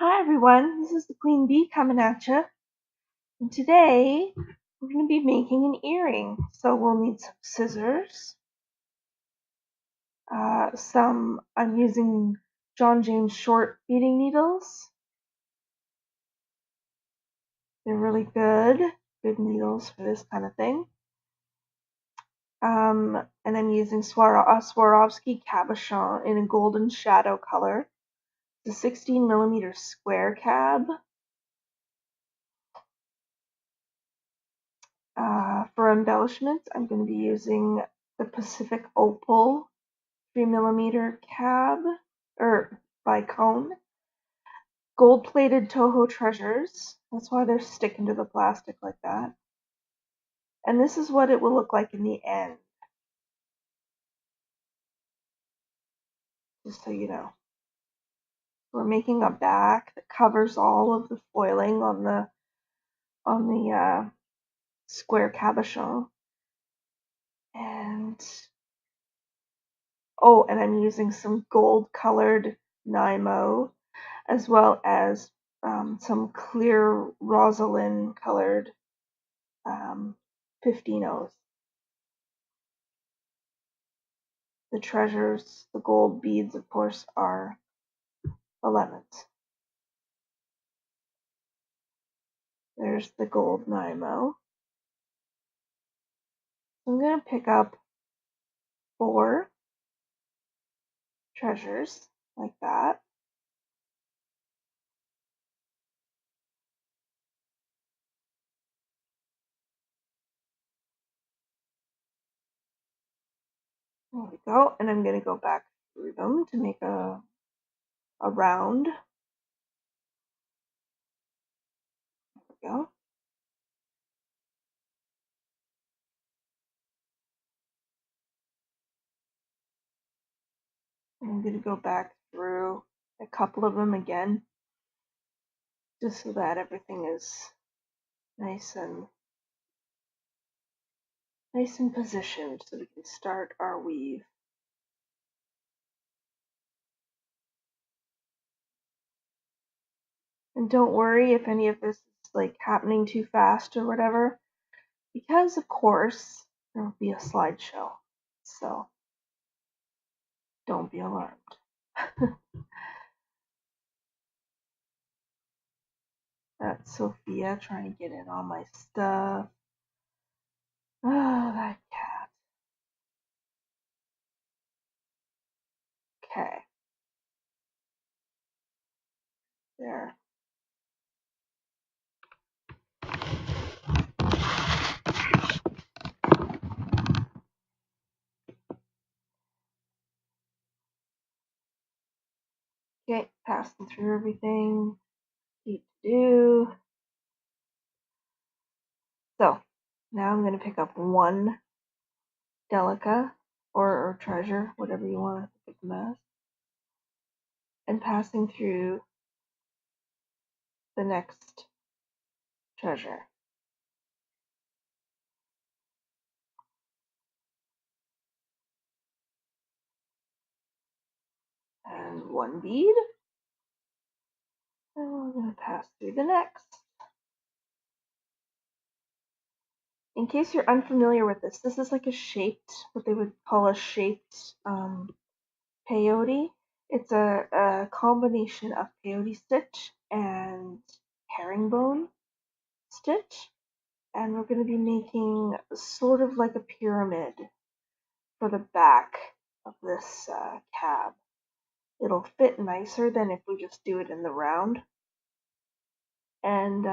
Hi everyone, this is the Queen Bee coming at you, and today we're going to be making an earring. So we'll need some scissors, I'm using John James short beading needles. They're really good needles for this kind of thing. And I'm using Swarovski cabochon in a golden shadow color. It's a 16mm square cab. For embellishments, I'm going to be using the Pacific Opal 3mm cab, or by cone. Gold-plated Toho treasures. That's why they're sticking to the plastic like that. And this is what it will look like in the end. Just so you know. We're making a back that covers all of the foiling on the square cabochon. And and I'm using some gold-colored Nymo, as well as some clear rosalyn colored 15-0s. The treasures, the gold beads, of course, are 11s. There's the gold Nymo. I'm going to pick up 4 treasures like that. There we go. And I'm going to go back through them to make a round. There we go. And I'm going to go back through a couple of them again, just so that everything is nice and positioned so we can start our weave. And don't worry if any of this is like happening too fast or whatever, because of course there will be a slideshow. So don't be alarmed. That's Sophia trying to get in on my stuff. Oh, that cat. Okay. There. Okay, passing through everything. Keep to do. So, now I'm going to pick up 1 delica or treasure, whatever you want to pick them as, and passing through the next treasure. And 1 bead. And we're going to pass through the next. In case you're unfamiliar with this, this is like a shaped, what they would call a shaped peyote. It's a combination of peyote stitch and herringbone stitch. And we're going to be making sort of like a pyramid for the back of this cab. It'll fit nicer than if we just do it in the round. And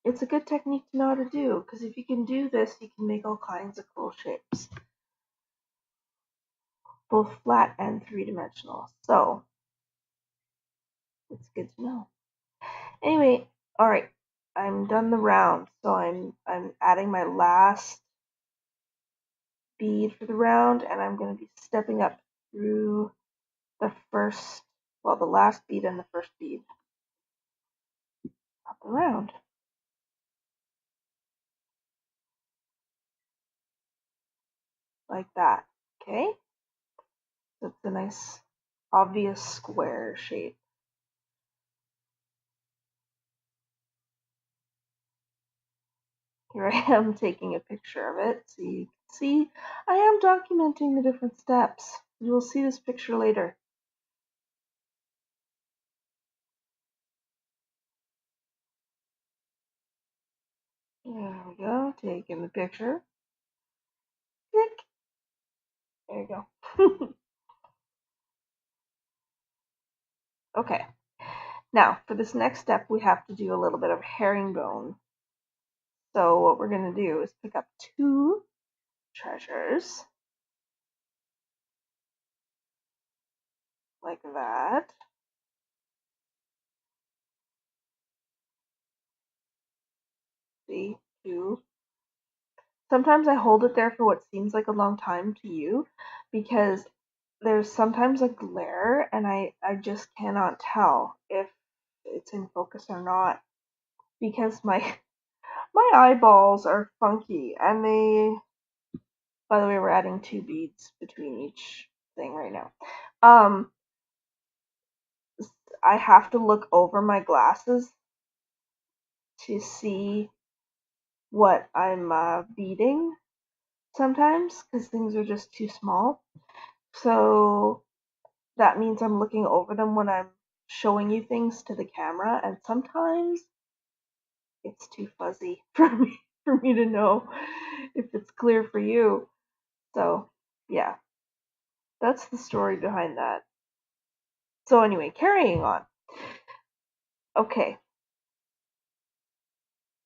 it's a good technique to know how to do, because if you can do this, you can make all kinds of cool shapes, both flat and 3-dimensional. So it's good to know. Anyway, all right, I'm done the round, so I'm adding my last bead for the round, and I'm going to be stepping up through the last bead and the first bead up around. Like that, okay? So it's a nice obvious square shape. Here I am taking a picture of it so you can see I am documenting the different steps. You will see this picture later. There we go, taking the picture. Click. There you go. Okay, now for this next step we have to do a little bit of herringbone. So what we're going to do is pick up 2 treasures, like that. See, 2. Sometimes I hold it there for what seems like a long time to you because there's sometimes a glare and I just cannot tell if it's in focus or not because my eyeballs are funky and they, by the way, we're adding 2 beads between each thing right now. I have to look over my glasses to see what I'm beading sometimes because things are just too small. So that means I'm looking over them when I'm showing you things to the camera, and sometimes it's too fuzzy for me to know if it's clear for you. So yeah, that's the story behind that. So anyway, carrying on. Okay,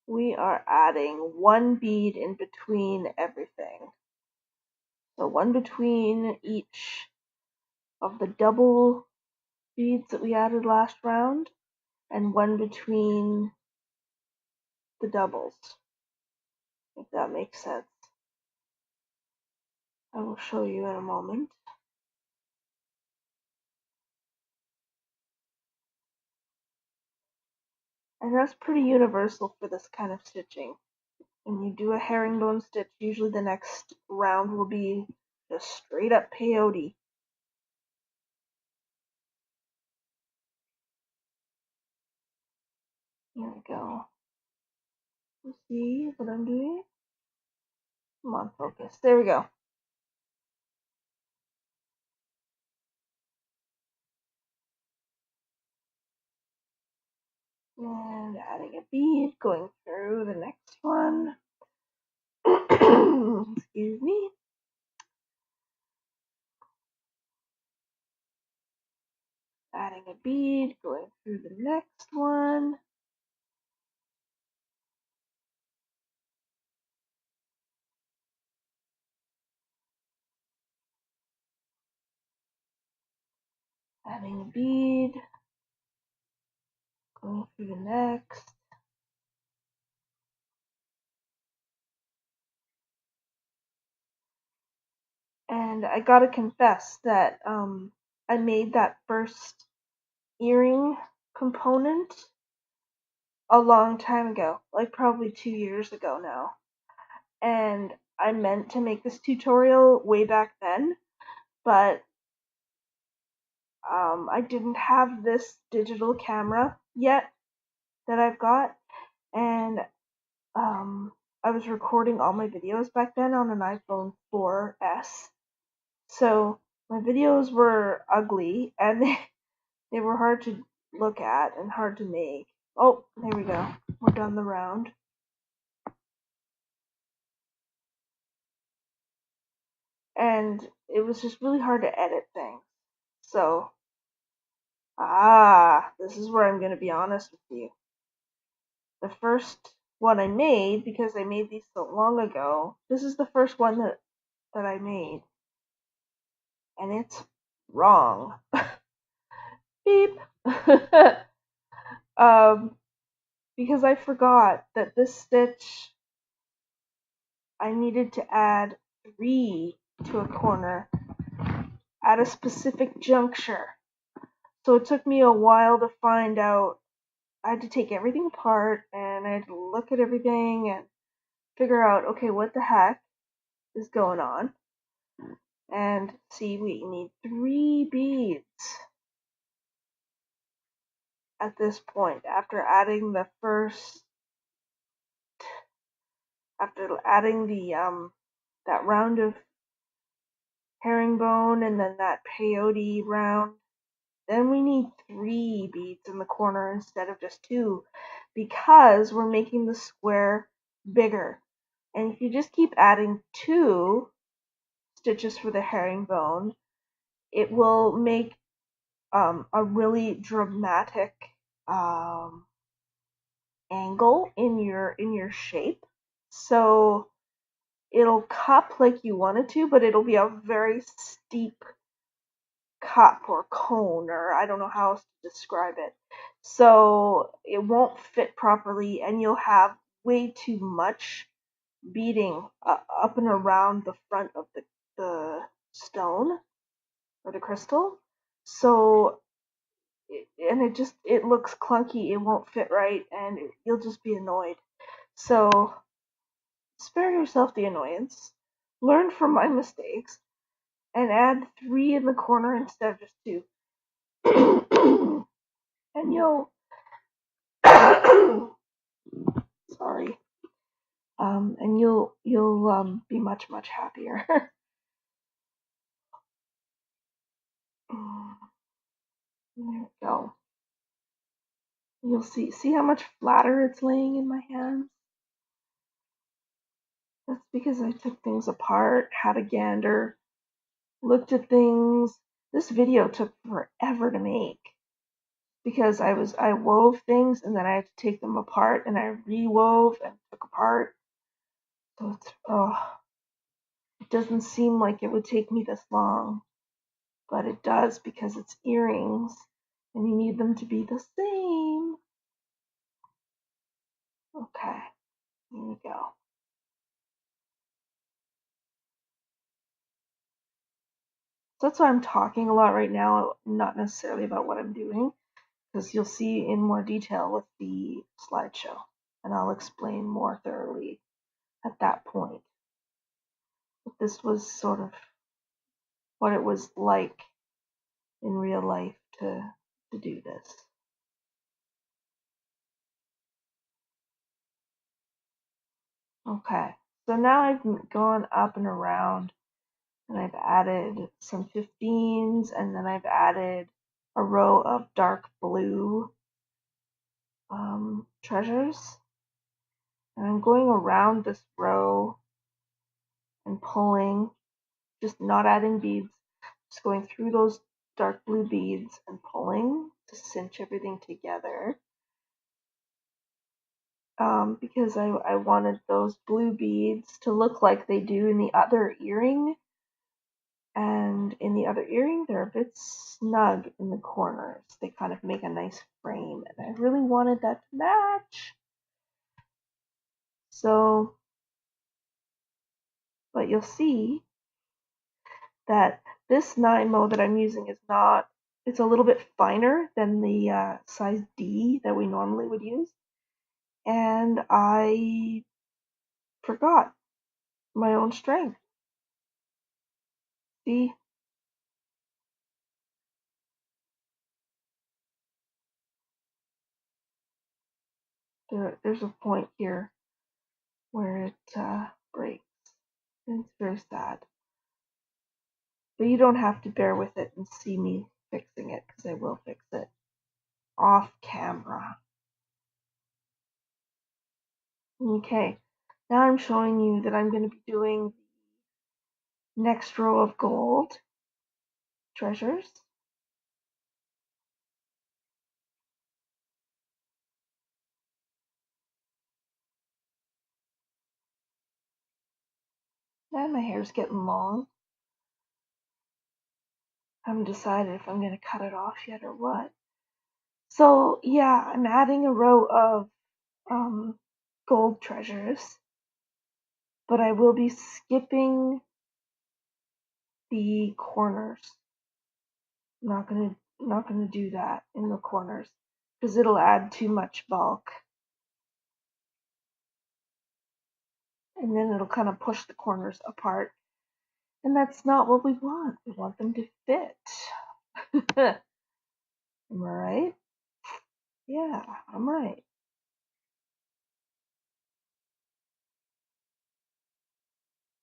we are adding 1 bead in between everything. So 1 between each of the double beads that we added last round, and 1 between the doubles, if that makes sense. I will show you in a moment. And that's pretty universal for this kind of stitching. When you do a herringbone stitch, usually the next round will be just straight up peyote. Here we go. You see what I'm doing? Come on, focus. There we go. And adding a bead, going through the next one. Excuse me. Adding a bead, going through the next one. Adding a bead, going through the next. And I gotta confess that I made that first earring component a long time ago, like probably 2 years ago now. And I meant to make this tutorial way back then, but I didn't have this digital camera yet that I've got, and I was recording all my videos back then on an iPhone 4S. So my videos were ugly and they were hard to look at and hard to make. Oh, there we go. We're done the round. And it was just really hard to edit things. So, this is where I'm going to be honest with you. The first one I made, because I made these so long ago, this is the first one that I made. And it's wrong. Beep. Because I forgot that this stitch, I needed to add 3 to a corner at a specific juncture. So it took me a while to find out. I had to take everything apart and I had to look at everything and figure out, okay, what the heck is going on. And see, we need 3 beads at this point after adding the that round of herringbone and then that peyote round. Then we need 3 beads in the corner instead of just 2 because we're making the square bigger. And if you just keep adding 2 stitches for the herringbone, it will make a really dramatic angle in your shape. So it'll cup like you want it to, but it'll be a very steep cup or cone, or I don't know how else to describe it. So it won't fit properly, and you'll have way too much beading up and around the front of the stone or the crystal. So it looks clunky. It won't fit right, and you'll just be annoyed. So spare yourself the annoyance. Learn from my mistakes and add 3 in the corner instead of just 2. And you'll sorry. And you'll be much happier. There we go. You'll see how much flatter it's laying in my hands. That's because I took things apart, had a gander, looked at things. This video took forever to make because I wove things and then I had to take them apart and I rewove and took apart. So it doesn't seem like it would take me this long, but it does because it's earrings and you need them to be the same. Okay, here we go. So that's why I'm talking a lot right now, not necessarily about what I'm doing, because you'll see in more detail with the slideshow, and I'll explain more thoroughly at that point. But this was sort of what it was like in real life to do this. Okay, so now I've gone up and around and I've added some 15s and then I've added a row of dark blue treasures. And I'm going around this row and pulling, just not adding beads, just going through those dark blue beads and pulling to cinch everything together. Because I wanted those blue beads to look like they do in the other earring. And in the other earring, they're a bit snug in the corners. They kind of make a nice frame, and I really wanted that to match. So, but you'll see that this 9 mo that I'm using is not, it's a little bit finer than the size D that we normally would use. And I forgot my own strength. See? There's a point here where it breaks. And it's very sad. But you don't have to bear with it and see me fixing it, because I will fix it off camera. Okay, now I'm showing you that I'm going to be doing the next row of gold treasures. And my hair's getting long. I haven't decided if I'm going to cut it off yet or what. So yeah, I'm adding a row of gold treasures, but I will be skipping the corners. I'm not gonna do that in the corners because it'll add too much bulk, and then it'll kind of push the corners apart. And that's not what we want. We want them to fit. Am I right? Yeah, I'm right.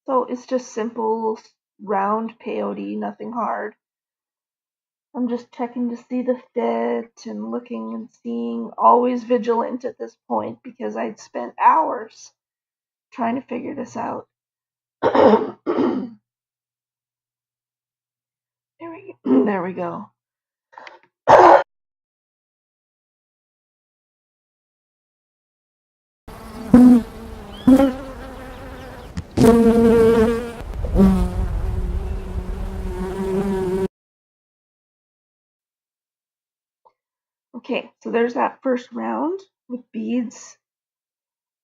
So it's just simple, round peyote, nothing hard. I'm just checking to see the fit and looking and seeing, always vigilant at this point because I'd spent hours trying to figure this out. there there we go. Okay, so there's that first round with beads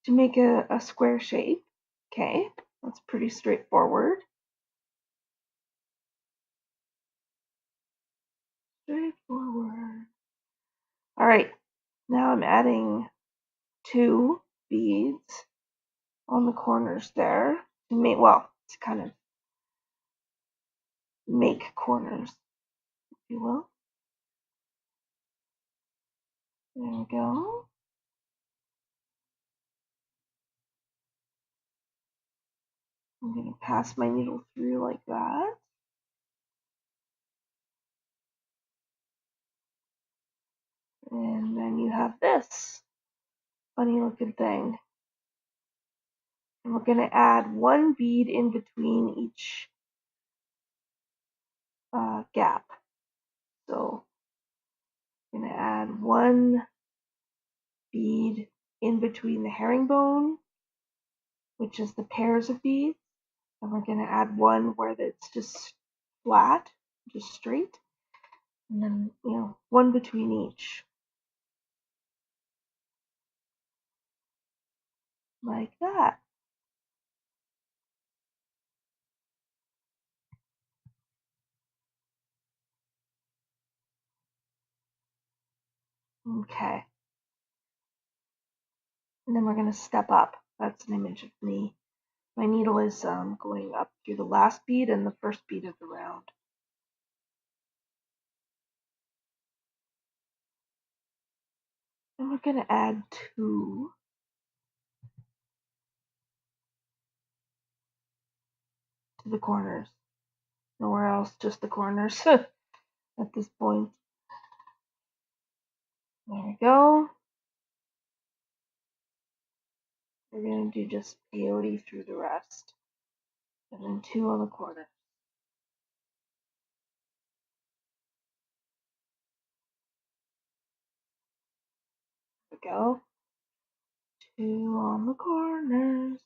to make a square shape. Okay, that's pretty straightforward. Straightforward. All right, now I'm adding 2 beads on the corners there to make, well, to kind of make corners, if you will. There we go. I'm going to pass my needle through like that. And then you have this funny looking thing. And we're going to add 1 bead in between each gap. So I'm going to add 1 bead in between the herringbone, which is the pairs of beads. And we're going to add 1 where it's just flat, just straight. And then, 1 between each. Like that. Okay. And then we're going to step up. That's an image of me. My needle is going up through the last bead and the first bead of the round. And we're going to add 2 to the corners. Nowhere else, just the corners at this point. There we go. We're going to do just peyote through the rest. And then 2 on the corner. There we go. 2 on the corners.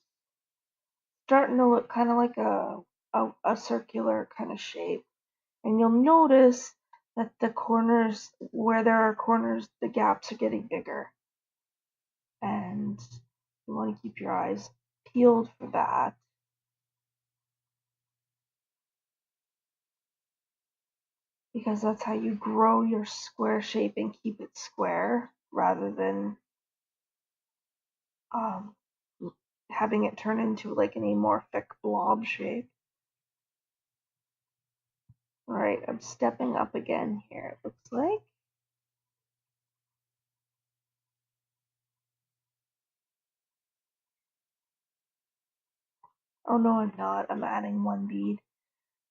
Starting to look kind of like a circular kind of shape. And you'll notice that the corners, where there are corners, the gaps are getting bigger. And you want to keep your eyes peeled for that. Because that's how you grow your square shape and keep it square rather than having it turn into like an amorphic blob shape. Alright, I'm stepping up again here, it looks like. Oh no, I'm not. I'm adding 1 bead.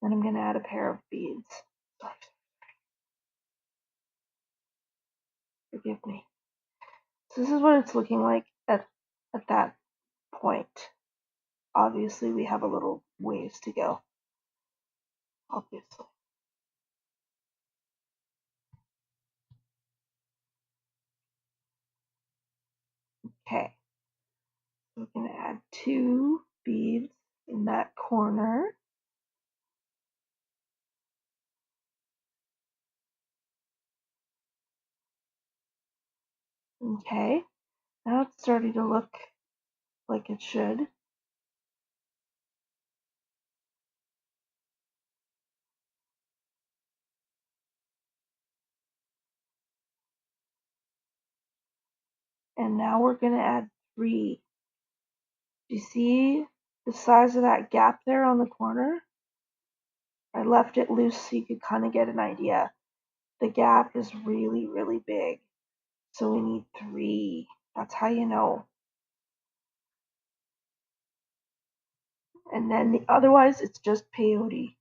Then I'm going to add a pair of beads. Forgive me. So this is what it's looking like at that point. Obviously, we have a little ways to go. Obviously. Okay. We're going to add 2 beads in that corner. Okay. Now it's starting to look like it should. And now we're going to add 3. Do you see the size of that gap there on the corner? I left it loose so you could kind of get an idea. The gap is really, really big. So we need 3. That's how you know. And then otherwise it's just peyote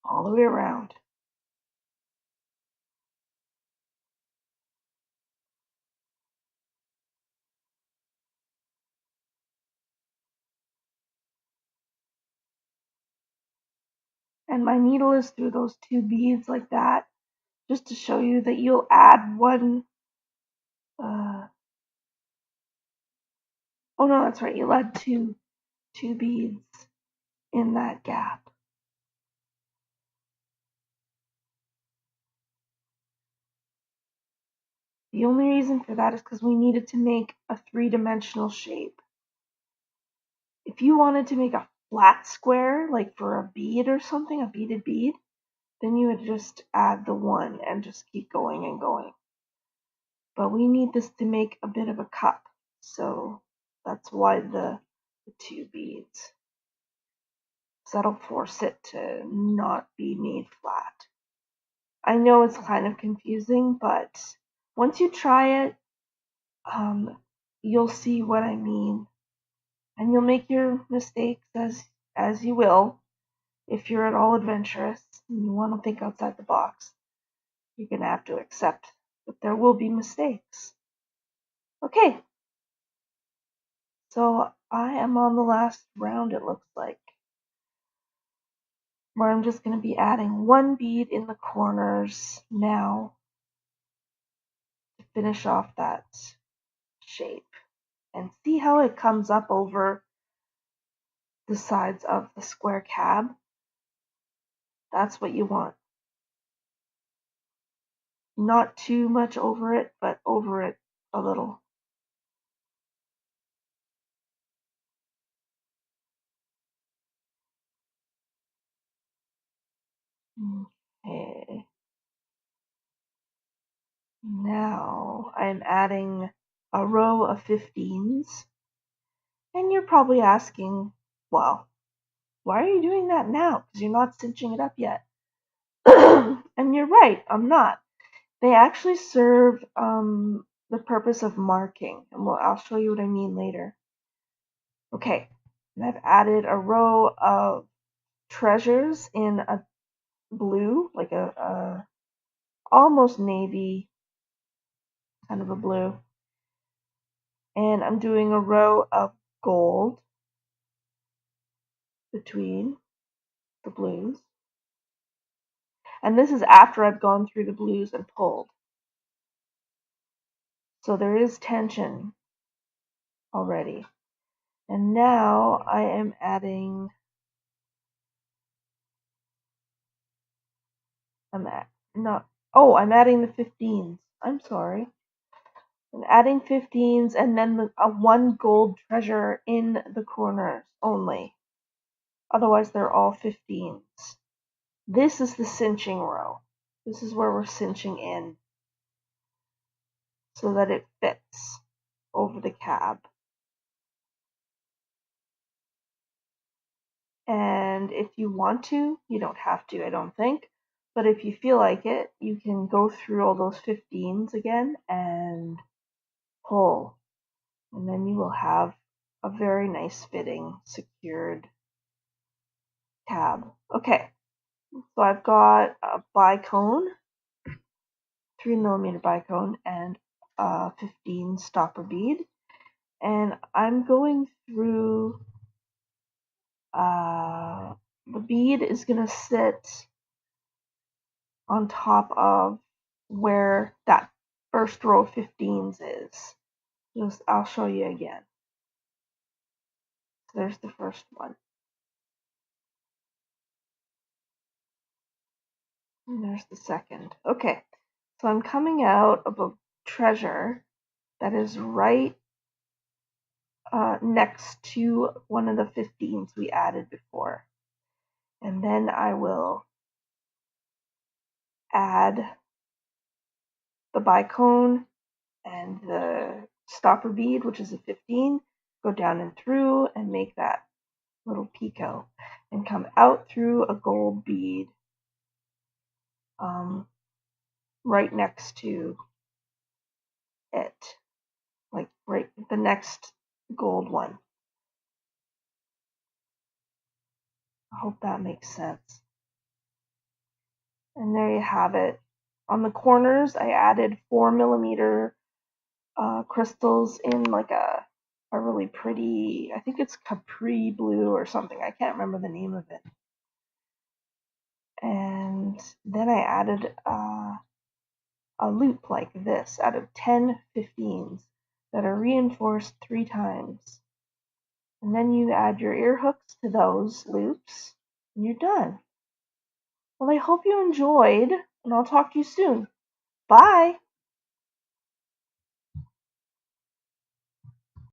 all the way around. And my needle is through those 2 beads like that, just to show you that you'll add one. Oh no, that's right. You'll add two beads in that gap. The only reason for that is because we needed to make a 3-dimensional shape. If you wanted to make a flat square, like for a bead or something, a beaded bead, then you would just add the 1 and just keep going and going. But we need this to make a bit of a cup, so that's why the 2 beads. So that'll force it to not be made flat. I know it's kind of confusing, but once you try it, you'll see what I mean. And you'll make your mistakes as you will. If you're at all adventurous and you want to think outside the box, you're going to have to accept that there will be mistakes. Okay, so I am on the last round, it looks like, where I'm just going to be adding 1 bead in the corners now to finish off that shape. And see how it comes up over the sides of the square cab? That's what you want. Not too much over it, but over it a little. Okay. Now I'm adding a row of 15s. And you're probably asking, well, why are you doing that now? Because you're not cinching it up yet. And you're right, I'm not. They actually serve the purpose of marking, and I'll show you what I mean later. Okay, and I've added a row of treasures in a blue, like a almost navy kind of a blue. And I'm doing a row of gold between the blues. And this is after I've gone through the blues and pulled. So there is tension already. And now I am adding, I'm adding the 15s. I'm sorry. I'm adding 15s and then a 1 gold treasure in the corners only. Otherwise, they're all 15s. This is the cinching row. This is where we're cinching in so that it fits over the cab. And if you want to, you don't have to, I don't think, but if you feel like it, you can go through all those 15s again and pull. And then you will have a very nice fitting, secured tab. Okay, so I've got a bicone, 3mm bicone, and a 15 stopper bead. And I'm going through, the bead is going to sit on top of where that first row of 15s is. I'll show you again. So there's the first one. And there's the second. Okay, so I'm coming out of a treasure that is right next to one of the 15s we added before. And then I will add the bicone and the stopper bead, which is a 15, go down and through and make that little picot. and come out through a gold bead right next to it, like right the next gold one. I hope that makes sense. And there you have it. On the corners, I added 4mm crystals in like a really pretty, I think it's Capri blue or something. I can't remember the name of it. And then I added a loop like this out of 10 15s that are reinforced 3 times. And then you add your ear hooks to those loops and you're done. Well, I hope you enjoyed, and I'll talk to you soon. Bye!